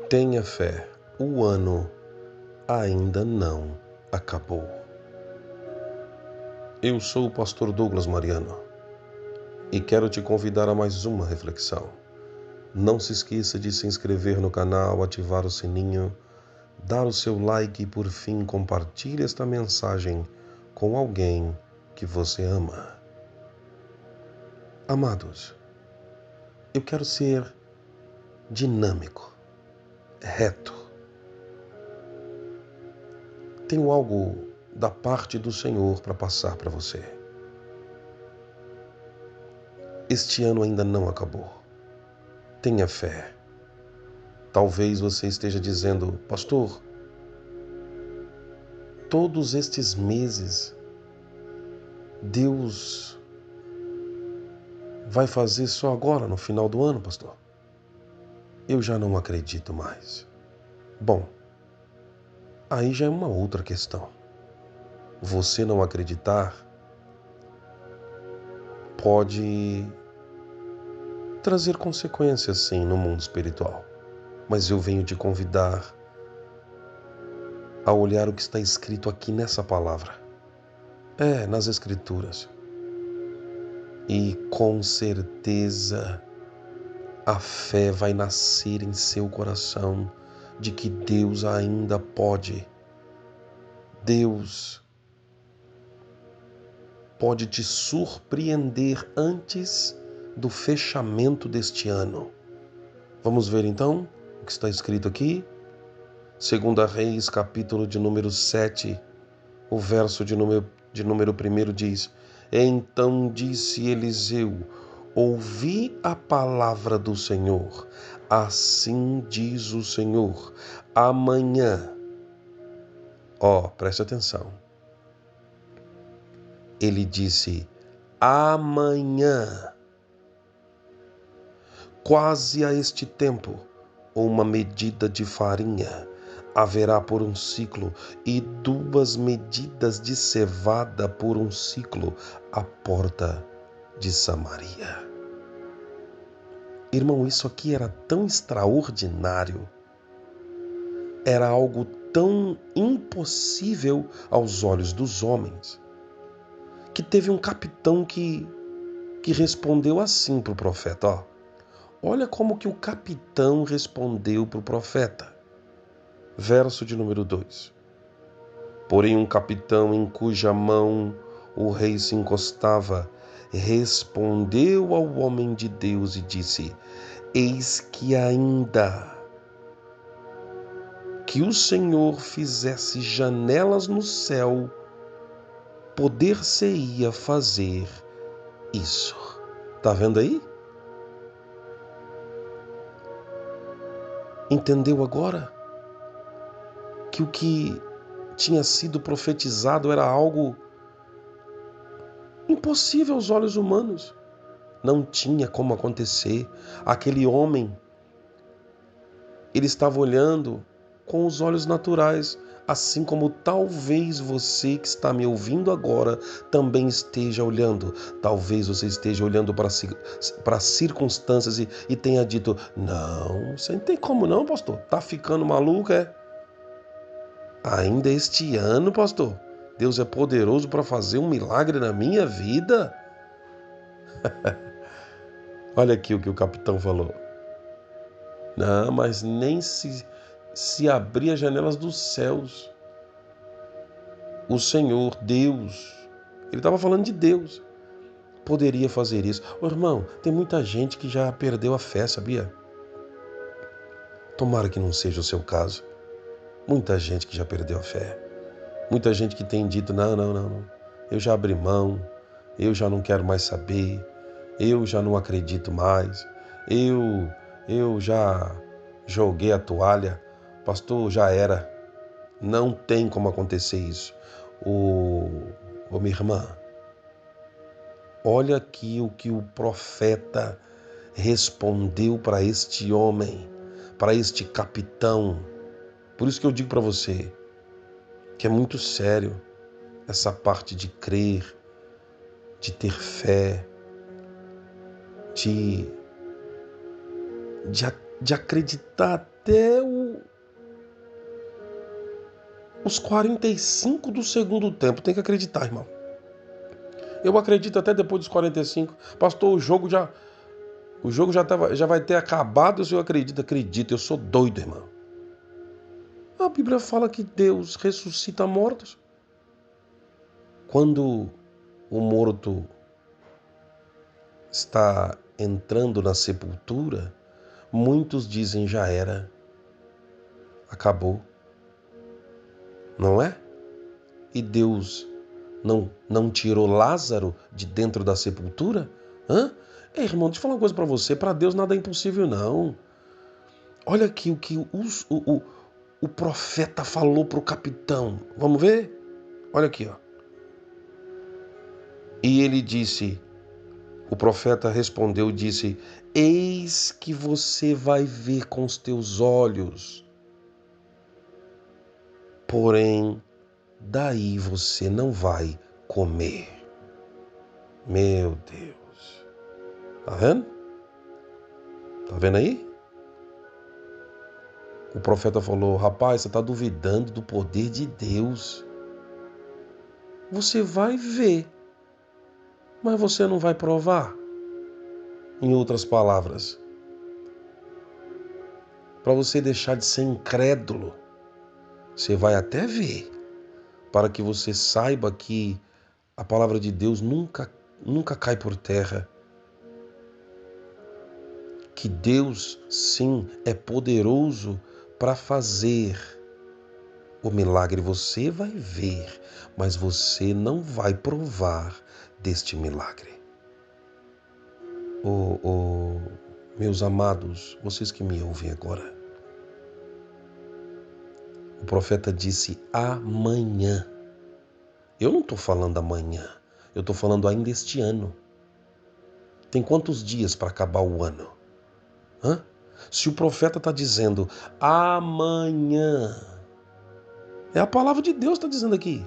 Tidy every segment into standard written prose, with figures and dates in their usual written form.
Tenha fé, o ano ainda não acabou. Eu sou o pastor Douglas Mariano e quero te convidar a mais uma reflexão. Não se esqueça de se inscrever no canal, ativar o sininho, dar o seu like e, por fim, compartilhe esta mensagem com alguém que você ama. Amados, eu quero ser dinâmico, reto. Tenho algo da parte do Senhor para passar para você. Este ano ainda não acabou. Tenha fé. Talvez você esteja dizendo, pastor, todos estes meses Deus vai fazer só agora, no final do ano, pastor? Eu já não acredito mais. Bom, aí já é uma outra questão. Você não acreditar pode trazer consequências, sim, no mundo espiritual. Mas eu venho te convidar a olhar o que está escrito aqui nessa palavra. Nas Escrituras. E com certeza a fé vai nascer em seu coração de que Deus ainda pode. Deus pode te surpreender antes do fechamento deste ano. Vamos ver então o que está escrito aqui? 2 Reis, capítulo de número 7, o verso de número 1 diz: Então disse Eliseu, ouvi a palavra do Senhor, assim diz o Senhor, amanhã, preste atenção, ele disse, amanhã, quase a este tempo, uma medida de farinha haverá por um ciclo, e 2 medidas de cevada por um ciclo, à porta de Samaria. Irmão, isso aqui era tão extraordinário, era algo tão impossível aos olhos dos homens, que teve um capitão que respondeu assim para o profeta. Olha como que o capitão respondeu para o profeta. Verso de número 2. Porém um capitão em cuja mão o rei se encostava, respondeu ao homem de Deus e disse, eis que ainda que o Senhor fizesse janelas no céu, poder-se-ia fazer isso. Tá vendo aí? Entendeu agora? Que o que tinha sido profetizado era algo impossível aos olhos humanos. Não tinha como acontecer. Aquele homem, ele estava olhando com os olhos naturais, assim como talvez você que está me ouvindo agora também esteja olhando. Talvez você esteja olhando para circunstâncias e tenha dito, não, você não tem como não, pastor. Tá ficando maluco, é? Ainda este ano, pastor, Deus é poderoso para fazer um milagre na minha vida? Olha aqui o que o capitão falou. Não, mas nem se abrir as janelas dos céus. O Senhor, Deus, ele estava falando de Deus, poderia fazer isso. Irmão, tem muita gente que já perdeu a fé, sabia? Tomara que não seja o seu caso. Muita gente que já perdeu a fé. Muita gente que tem dito, não. Eu já abri mão, eu já não quero mais saber, eu já não acredito mais, eu já joguei a toalha, pastor, já era. Não tem como acontecer isso. Minha irmã, olha aqui o que o profeta respondeu para este homem, para este capitão. Por isso que eu digo para você que é muito sério essa parte de crer, de ter fé, de acreditar até os 45 do segundo tempo. Tem que acreditar, irmão. Eu acredito até depois dos 45. Pastor, o jogo já vai ter acabado. O senhor acredita? Acredito, eu sou doido, irmão. A Bíblia fala que Deus ressuscita mortos. Quando o morto está entrando na sepultura, muitos dizem já era, acabou, não é? E Deus não tirou Lázaro de dentro da sepultura? Ei, irmão, deixa eu falar uma coisa para você, para Deus nada é impossível não. Olha aqui o que o profeta falou para o capitão, vamos ver? Olha aqui, ó. E ele disse, o profeta respondeu e disse, eis que você vai ver com os teus olhos, porém, daí você não vai comer. Meu Deus. Tá vendo? Tá vendo aí? O profeta falou, rapaz, você está duvidando do poder de Deus. Você vai ver, mas você não vai provar. Em outras palavras, para você deixar de ser incrédulo, você vai até ver, para que você saiba que a palavra de Deus nunca cai por terra. Que Deus, sim, é poderoso para fazer o milagre. Você vai ver, mas você não vai provar deste milagre. Meus amados, vocês que me ouvem agora, o profeta disse amanhã. Eu não estou falando amanhã, eu estou falando ainda este ano. Tem quantos dias para acabar o ano? Se o profeta está dizendo amanhã, é a palavra de Deus que está dizendo aqui.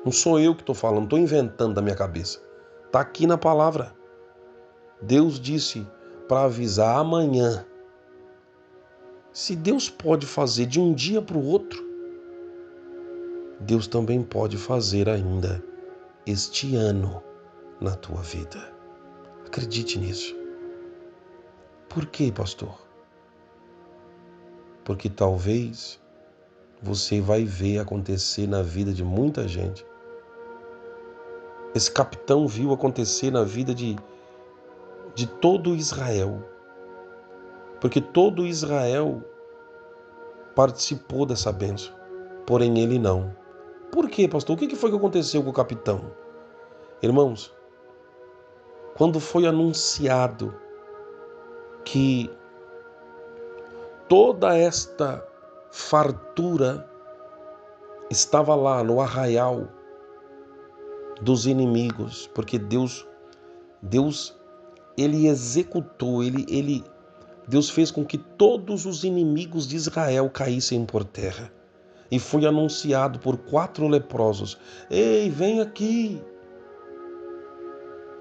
Não sou eu que estou falando, não estou inventando da minha cabeça. Está aqui na palavra. Deus disse para avisar amanhã. Se Deus pode fazer de um dia para o outro, Deus também pode fazer ainda este ano na tua vida. Acredite nisso. Por quê, pastor? Porque talvez você vai ver acontecer na vida de muita gente. Esse capitão viu acontecer na vida de todo Israel. Porque todo Israel participou dessa bênção, porém ele não. Por quê, pastor? O que foi que aconteceu com o capitão? Irmãos, quando foi anunciado que toda esta fartura estava lá no arraial dos inimigos, porque Deus ele executou, Deus fez com que todos os inimigos de Israel caíssem por terra. E foi anunciado por 4 leprosos. Ei, vem aqui.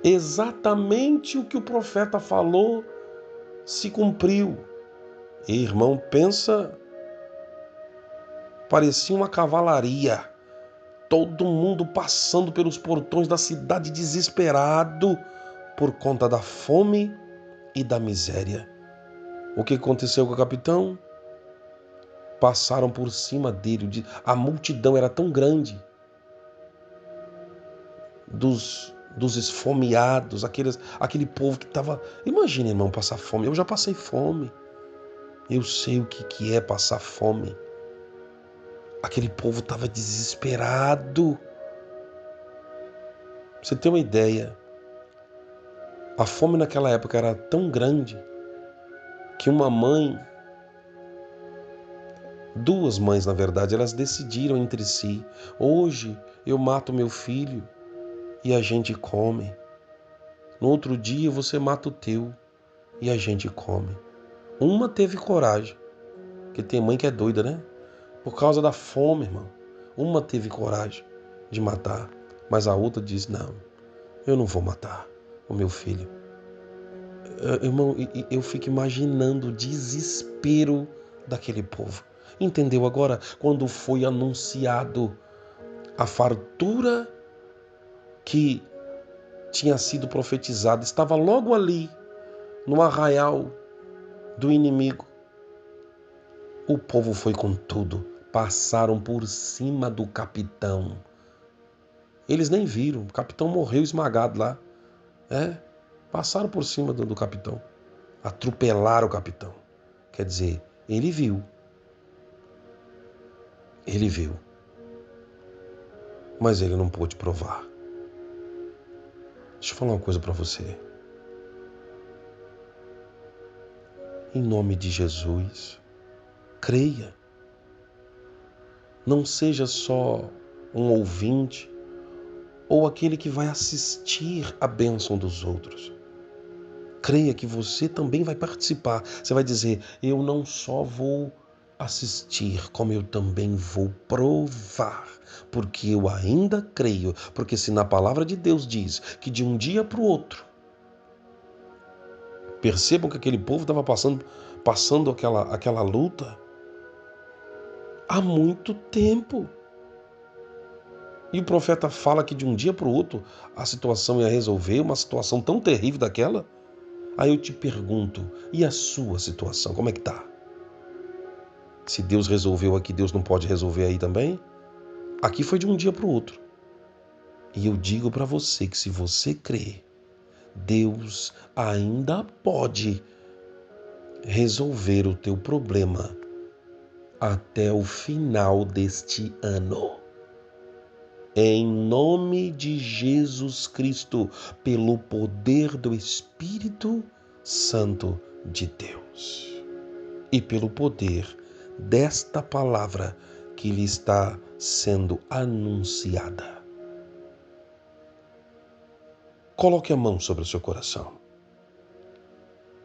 Exatamente o que o profeta falou se cumpriu. E, irmão, pensa, parecia uma cavalaria. Todo mundo passando pelos portões da cidade desesperado por conta da fome e da miséria. O que aconteceu com o capitão? Passaram por cima dele. A multidão era tão grande dos esfomeados, aquele povo que estava... Imagina, irmão, passar fome. Eu já passei fome. Eu sei o que é passar fome. Aquele povo estava desesperado. Pra você ter uma ideia, a fome naquela época era tão grande que uma mãe, 2 mães na verdade, elas decidiram entre si: hoje eu mato meu filho e a gente come. No outro dia você mata o teu e a gente come. Uma teve coragem, porque tem mãe que é doida, né? Por causa da fome, irmão. Uma teve coragem de matar, mas a outra disse: não, eu não vou matar o meu filho. Irmão, eu fico imaginando o desespero daquele povo. Entendeu agora? Quando foi anunciado a fartura que tinha sido profetizada, estava logo ali, no arraial do inimigo. O povo foi com tudo, passaram por cima do capitão. Eles nem viram, o capitão morreu esmagado lá. Passaram por cima do capitão, atropelaram o capitão. Quer dizer, ele viu, mas ele não pôde provar. Deixa eu falar uma coisa para você. Em nome de Jesus, creia. Não seja só um ouvinte ou aquele que vai assistir a bênção dos outros. Creia que você também vai participar. Você vai dizer, eu não só vou assistir, como eu também vou provar, porque eu ainda creio, porque se na palavra de Deus diz que de um dia para o outro, percebam que aquele povo estava passando aquela luta há muito tempo. E o profeta fala que de um dia para o outro a situação ia resolver, uma situação tão terrível daquela. Aí eu te pergunto, e a sua situação, como é que tá? Se Deus resolveu aqui, Deus não pode resolver aí também? Aqui foi de um dia para o outro. E eu digo para você que se você crer, Deus ainda pode resolver o teu problema até o final deste ano. Em nome de Jesus Cristo, pelo poder do Espírito Santo de Deus e pelo poder desta palavra que lhe está sendo anunciada. Coloque a mão sobre o seu coração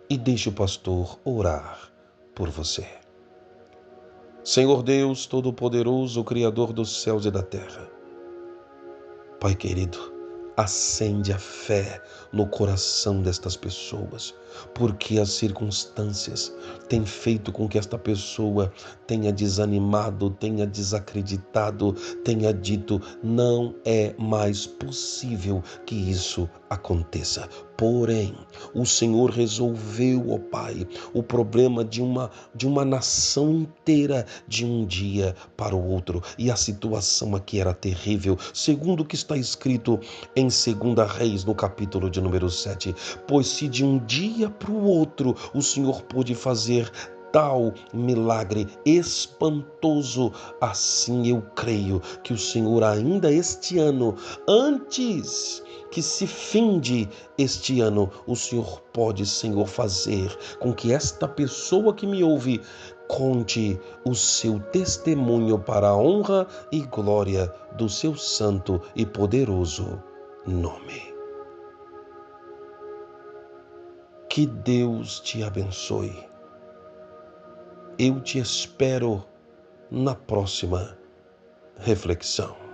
e deixe o pastor orar por você. Senhor Deus Todo-Poderoso, Criador dos céus e da terra, Pai querido, acende a fé no coração destas pessoas, porque as circunstâncias têm feito com que esta pessoa tenha desanimado, tenha desacreditado, tenha dito, não é mais possível que isso aconteça. Porém, o Senhor resolveu, ó Pai, o problema de uma nação inteira de um dia para o outro. E a situação aqui era terrível, segundo o que está escrito em 2 Reis, no capítulo de número 7. Pois se de um dia para o outro o Senhor pôde fazer tal milagre espantoso, assim eu creio que o Senhor ainda este ano, antes que se finde este ano, o Senhor pode, Senhor, fazer com que esta pessoa que me ouve conte o seu testemunho para a honra e glória do seu santo e poderoso nome. Que Deus te abençoe. Eu te espero na próxima reflexão.